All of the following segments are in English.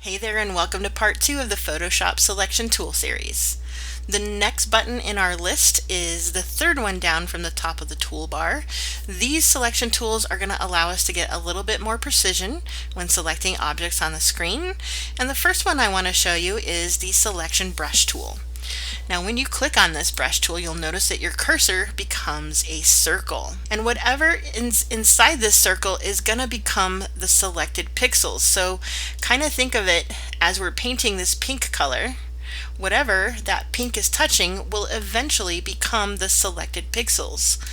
Hey there and welcome to part 2 of the Photoshop Selection Tool series. The next button in our list is the third one down from the top of the toolbar. These selection tools are going to allow us to get a little bit more precision when selecting objects on the screen. And the first one I want to show you is the Selection Brush tool. Now when you click on this brush tool, you'll notice that your cursor becomes a circle. And whatever inside this circle is going to become the selected pixels. So kind of think of it as we're painting this pink color. Whatever that pink is touching will eventually become the selected pixels.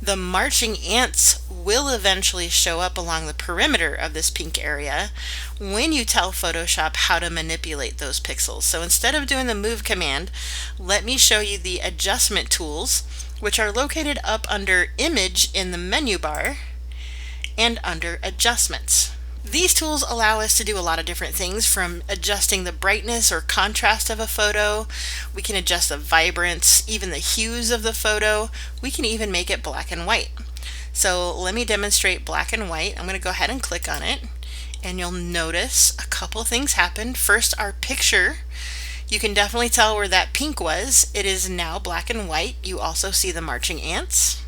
The marching ants will eventually show up along the perimeter of this pink area when you tell Photoshop how to manipulate those pixels. So instead of doing the move command, let me show you the adjustment tools, which are located up under Image in the menu bar and under Adjustments. These tools allow us to do a lot of different things, from adjusting the brightness or contrast of a photo. We can adjust the vibrance, even the hues of the photo. We can even make it black and white. So let me demonstrate black and white. I'm going to go ahead and click on it, and you'll notice a couple things happen. First, our picture. You can definitely tell where that pink was. It is now black and white. You also see the marching ants.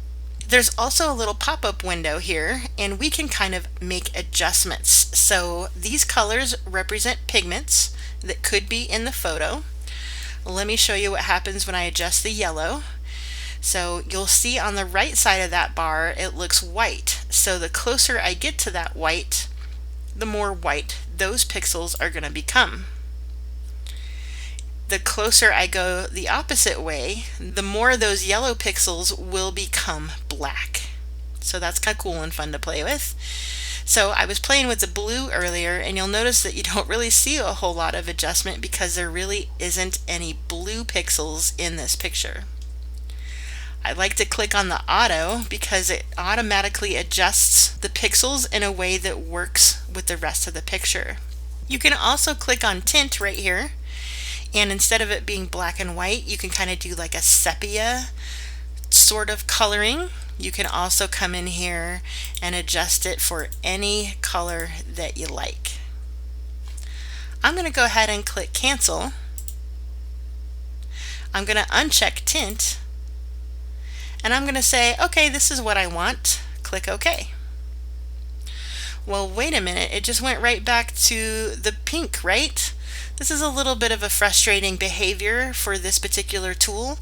There's also a little pop-up window here, and we can kind of make adjustments. So these colors represent pigments that could be in the photo. Let me show you what happens when I adjust the yellow. So you'll see on the right side of that bar it looks white. So the closer I get to that white, the more white those pixels are going to become. The closer I go the opposite way, the more those yellow pixels will become black. So that's kind of cool and fun to play with. So I was playing with the blue earlier, and you'll notice that you don't really see a whole lot of adjustment because there really isn't any blue pixels in this picture. I like to click on the auto because it automatically adjusts the pixels in a way that works with the rest of the picture. You can also click on tint right here. And instead of it being black and white, you can kind of do like a sepia sort of coloring. You can also come in here and adjust it for any color that you like. I'm going to go ahead and click cancel. I'm going to uncheck tint. And I'm going to say, okay, this is what I want. Click OK. Well, wait a minute. It just went right back to the pink, right? This is a little bit of a frustrating behavior for this particular tool.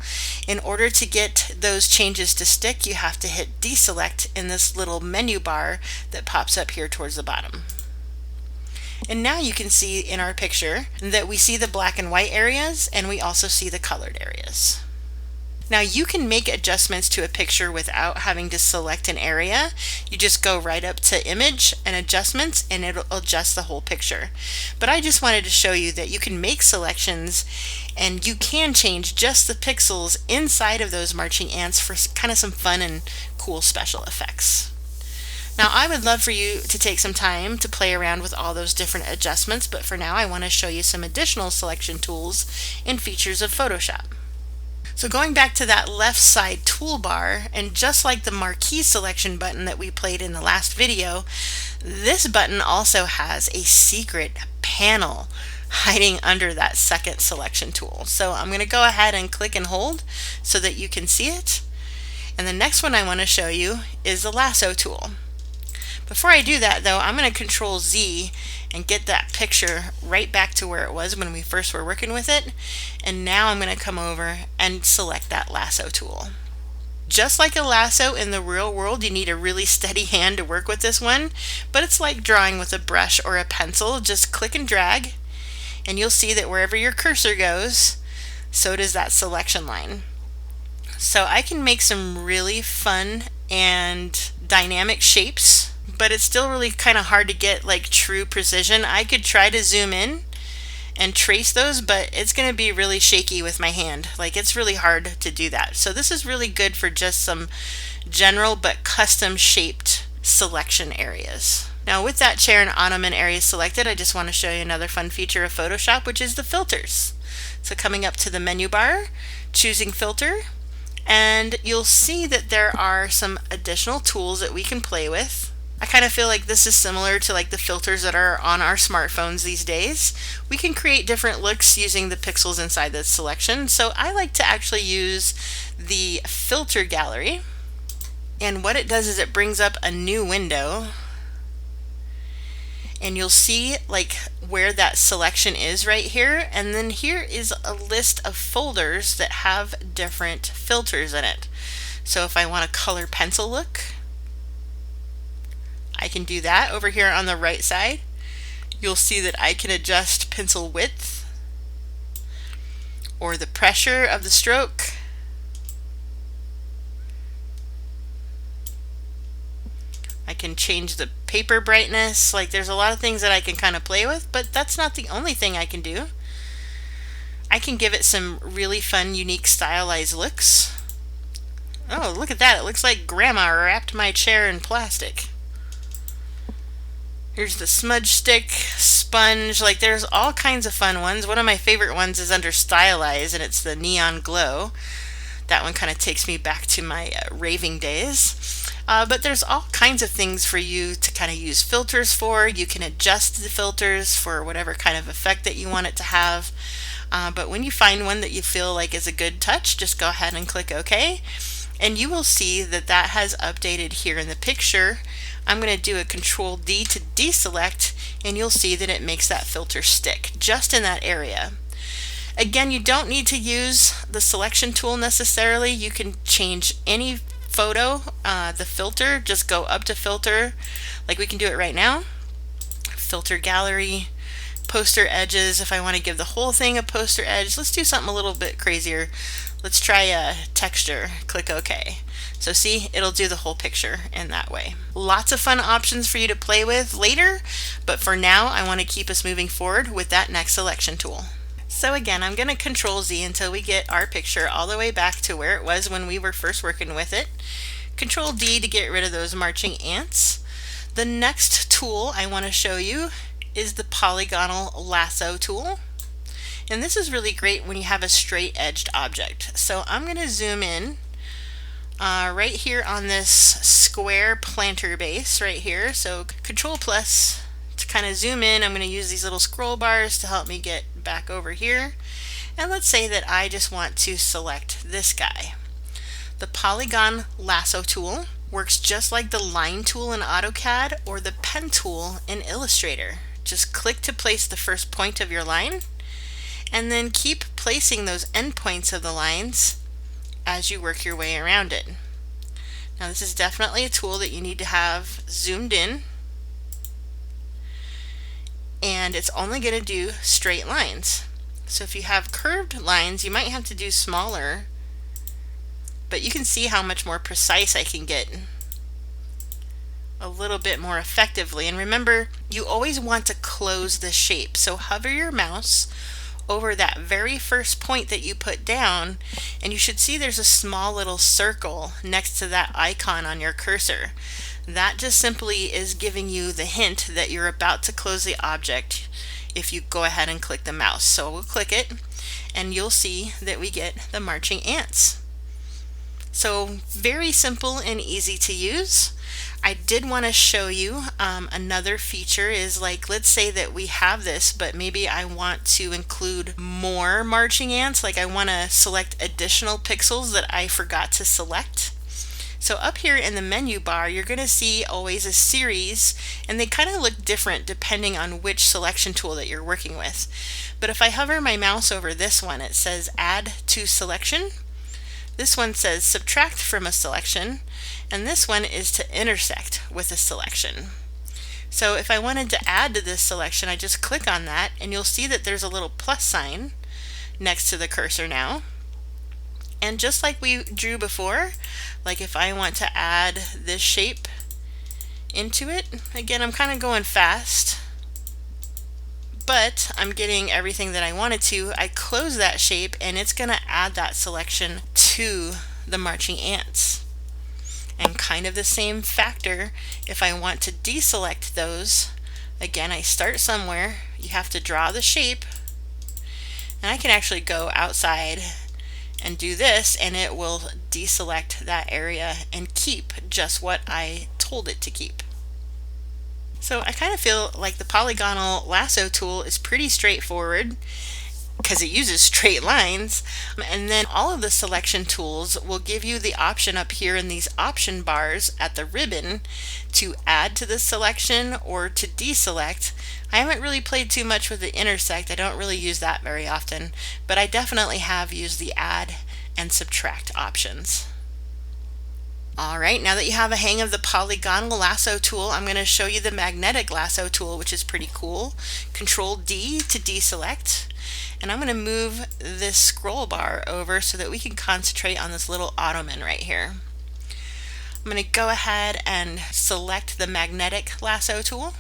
In order to get those changes to stick, you have to hit deselect in this little menu bar that pops up here towards the bottom. And now you can see in our picture that we see the black and white areas, and we also see the colored areas. Now you can make adjustments to a picture without having to select an area. You just go right up to Image and Adjustments, and it'll adjust the whole picture. But I just wanted to show you that you can make selections, and you can change just the pixels inside of those marching ants for kind of some fun and cool special effects. Now I would love for you to take some time to play around with all those different adjustments, but for now I want to show you some additional selection tools and features of Photoshop. So going back to that left side toolbar, and just like the marquee selection button that we played in the last video, this button also has a secret panel hiding under that second selection tool. So I'm going to go ahead and click and hold so that you can see it. And the next one I want to show you is the lasso tool. Before I do that though, I'm going to Control Z and get that picture right back to where it was when we first were working with it. And now I'm going to come over and select that lasso tool. Just like a lasso in the real world, you need a really steady hand to work with this one, but it's like drawing with a brush or a pencil. Just click and drag, and you'll see that wherever your cursor goes, so does that selection line. So I can make some really fun and dynamic shapes, but it's still really kind of hard to get like true precision. I could try to zoom in and trace those, but it's going to be really shaky with my hand. Like, it's really hard to do that. So this is really good for just some general but custom shaped selection areas. Now with that chair and ottoman area selected, I just want to show you another fun feature of Photoshop, which is the filters. So coming up to the menu bar, choosing filter, and you'll see that there are some additional tools that we can play with. I kind of feel like this is similar to like the filters that are on our smartphones these days. We can create different looks using the pixels inside the selection. So I like to actually use the filter gallery. And what it does is it brings up a new window. And you'll see like where that selection is right here. And then here is a list of folders that have different filters in it. So if I want a color pencil look, I can do that over here on the right side. You'll see that I can adjust pencil width or the pressure of the stroke. I can change the paper brightness. Like there's a lot of things that I can kind of play with, but that's not the only thing I can do. I can give it some really fun, unique, stylized looks. Oh, look at that. It looks like Grandma wrapped my chair in plastic. Here's the smudge stick, sponge, like there's all kinds of fun ones. One of my favorite ones is under stylize, and it's the neon glow. That one kind of takes me back to my raving days. But there's all kinds of things for you to kind of use filters for. You can adjust the filters for whatever kind of effect that you want it to have. But when you find one that you feel like is a good touch, just go ahead and click OK. And you will see that that has updated here in the picture. I'm going to do a Control D to deselect, and you'll see that it makes that filter stick just in that area. Again, you don't need to use the selection tool necessarily. You can change any photo, the filter, just go up to filter, like we can do it right now. Filter gallery, poster edges. If I want to give the whole thing a poster edge, let's do something a little bit crazier. Let's try a texture. Click OK. So see, it'll do the whole picture in that way. Lots of fun options for you to play with later, but for now I want to keep us moving forward with that next selection tool. So again, I'm going to Control Z until we get our picture all the way back to where it was when we were first working with it. Control D to get rid of those marching ants. The next tool I want to show you is the polygonal lasso tool. And this is really great when you have a straight edged object. So I'm going to zoom in right here on this square planter base right here. So Control plus to kind of zoom in. I'm going to use these little scroll bars to help me get back over here. And let's say that I just want to select this guy. The polygon lasso tool works just like the line tool in AutoCAD or the pen tool in Illustrator. Just click to place the first point of your line, and then keep placing those endpoints of the lines as you work your way around it. Now this is definitely a tool that you need to have zoomed in, and it's only going to do straight lines. So if you have curved lines, you might have to do smaller, but you can see how much more precise I can get a little bit more effectively. And remember, you always want to close the shape. So hover your mouse over that very first point that you put down, and you should see there's a small little circle next to that icon on your cursor. That just simply is giving you the hint that you're about to close the object if you go ahead and click the mouse. So we'll click it, and you'll see that we get the marching ants. So very simple and easy to use. I did want to show you another feature is, like, let's say that we have this, but maybe I want to include more marching ants. Like I want to select additional pixels that I forgot to select. So up here in the menu bar, you're going to see always a series, and they kind of look different depending on which selection tool that you're working with. But if I hover my mouse over this one, it says Add to Selection. This one says Subtract from a selection, and this one is to intersect with a selection. So if I wanted to add to this selection, I just click on that, and you'll see that there's a little plus sign next to the cursor now. And just like we drew before, like if I want to add this shape into it, again, I'm kind of going fast, but I'm getting everything that I wanted to. I close that shape, and it's going to add that selection to the marching ants. And kind of the same factor, if I want to deselect those, again, I start somewhere, you have to draw the shape, and I can actually go outside and do this, and it will deselect that area and keep just what I told it to keep. So I kind of feel like the polygonal lasso tool is pretty straightforward because it uses straight lines. And then all of the selection tools will give you the option up here in these option bars at the ribbon to add to the selection or to deselect. I haven't really played too much with the intersect. I don't really use that very often, but I definitely have used the add and subtract options. Alright, now that you have a hang of the polygonal lasso tool, I'm going to show you the magnetic lasso tool, which is pretty cool. Control D to deselect. And I'm going to move this scroll bar over so that we can concentrate on this little ottoman right here. I'm going to go ahead and select the magnetic lasso tool.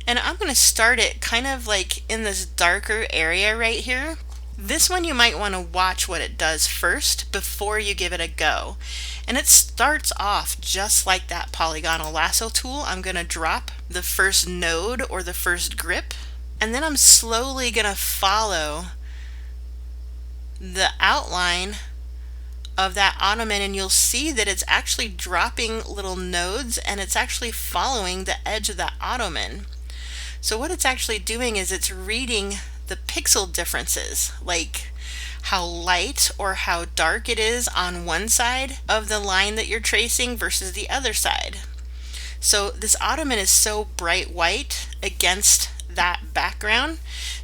And I'm going to start it kind of like in this darker area right here. This one you might want to watch what it does first before you give it a go. And it starts off just like that polygonal lasso tool. I'm going to drop the first node or the first grip, and then I'm slowly going to follow the outline of that ottoman, and you'll see that it's actually dropping little nodes and it's actually following the edge of that ottoman. So what it's actually doing is it's reading the pixel differences, like how light or how dark it is on one side of the line that you're tracing versus the other side. So this ottoman is so bright white against that background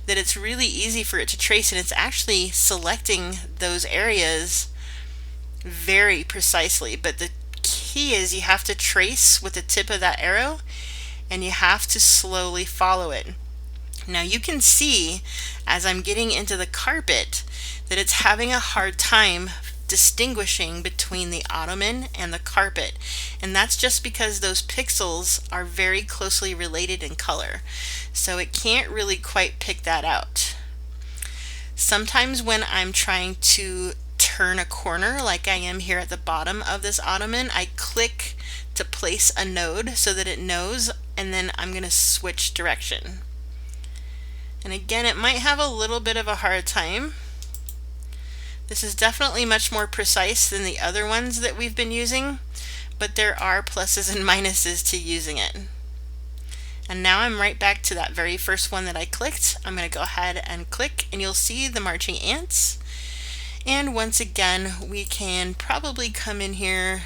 that it's really easy for it to trace, and it's actually selecting those areas very precisely. But the key is you have to trace with the tip of that arrow and you have to slowly follow it. Now you can see as I'm getting into the carpet that it's having a hard time distinguishing between the ottoman and the carpet, and that's just because those pixels are very closely related in color, so it can't really quite pick that out. Sometimes when I'm trying to turn a corner like I am here at the bottom of this ottoman, I click to place a node so that it knows, and then I'm going to switch direction. And again, it might have a little bit of a hard time. This is definitely much more precise than the other ones that we've been using, but there are pluses and minuses to using it. And now I'm right back to that very first one that I clicked. I'm going to go ahead and click, and you'll see the marching ants. And once again, we can probably come in here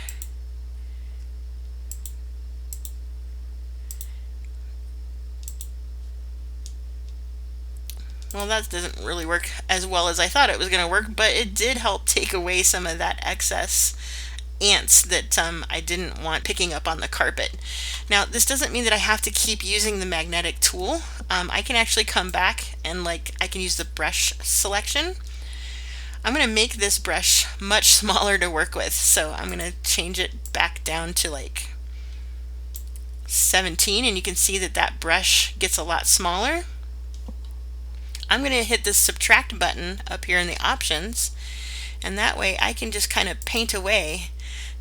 Well, that doesn't really work as well as I thought it was going to work, but it did help take away some of that excess ants that I didn't want picking up on the carpet. Now, this doesn't mean that I have to keep using the magnetic tool. I can actually come back and I can use the brush selection. I'm going to make this brush much smaller to work with, so I'm going to change it back down to 17, and you can see that that brush gets a lot smaller. I'm going to hit the subtract button up here in the options, and that way I can just kind of paint away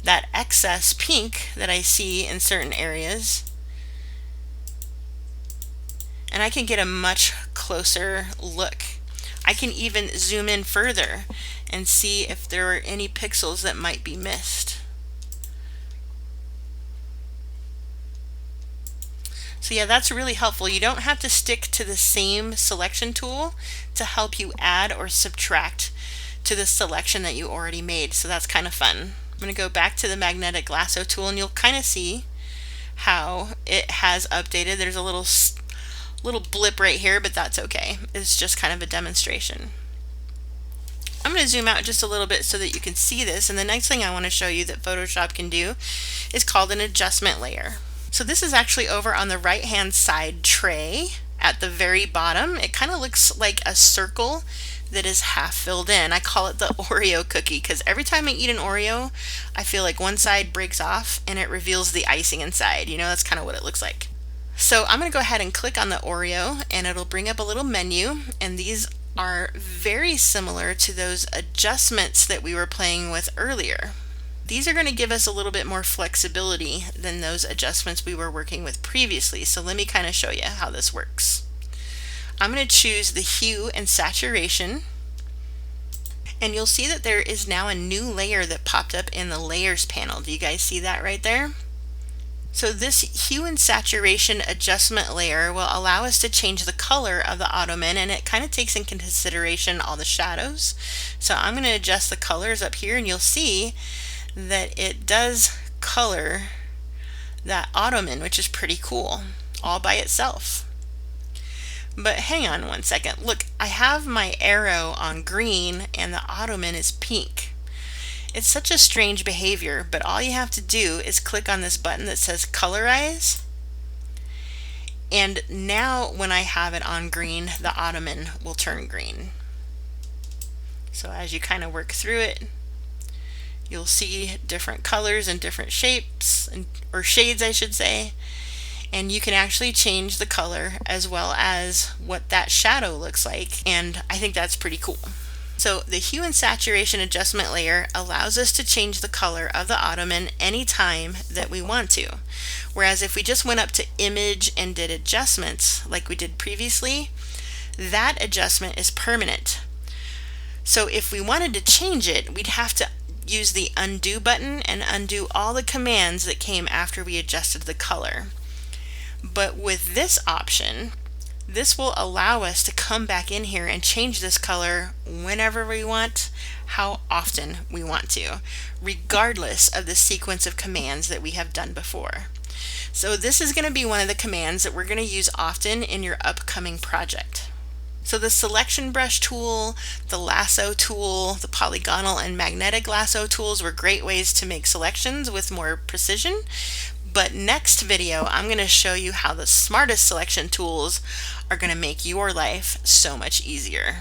that excess pink that I see in certain areas, and I can get a much closer look. I can even zoom in further and see if there are any pixels that might be missed. So yeah, that's really helpful. You don't have to stick to the same selection tool to help you add or subtract to the selection that you already made. So that's kind of fun. I'm going to go back to the magnetic lasso tool, and you'll kind of see how it has updated. There's a little blip right here, but that's okay. It's just kind of a demonstration. I'm going to zoom out just a little bit so that you can see this, and the next thing I want to show you that Photoshop can do is called an adjustment layer. So this is actually over on the right hand side tray at the very bottom. It kind of looks like a circle that is half filled in. I call it the Oreo cookie because every time I eat an Oreo, I feel like one side breaks off and it reveals the icing inside. You know, that's kind of what it looks like. So I'm going to go ahead and click on the Oreo, and it'll bring up a little menu, and these are very similar to those adjustments that we were playing with earlier. These are going to give us a little bit more flexibility than those adjustments we were working with previously. So let me kind of show you how this works. I'm going to choose the hue and saturation, and you'll see that there is now a new layer that popped up in the layers panel. Do you guys see that right there? So this hue and saturation adjustment layer will allow us to change the color of the ottoman, and it kind of takes in consideration all the shadows. So I'm going to adjust the colors up here, and you'll see that it does color that ottoman, which is pretty cool all by itself. But hang on one second. Look, I have my arrow on green and the ottoman is pink. It's such a strange behavior, but all you have to do is click on this button that says colorize. And now when I have it on green, the ottoman will turn green. So as you kind of work through it, you'll see different colors and different shapes, or shades I should say, and you can actually change the color as well as what that shadow looks like, and I think that's pretty cool. So the hue and saturation adjustment layer allows us to change the color of the ottoman anytime that we want to. Whereas if we just went up to image and did adjustments like we did previously, that adjustment is permanent. So if we wanted to change it, we'd have to use the undo button and undo all the commands that came after we adjusted the color. But with this option, this will allow us to come back in here and change this color whenever we want, how often we want to, regardless of the sequence of commands that we have done before. So this is going to be one of the commands that we're going to use often in your upcoming project. So the selection brush tool, the lasso tool, the polygonal and magnetic lasso tools were great ways to make selections with more precision. But next video, I'm going to show you how the smartest selection tools are going to make your life so much easier.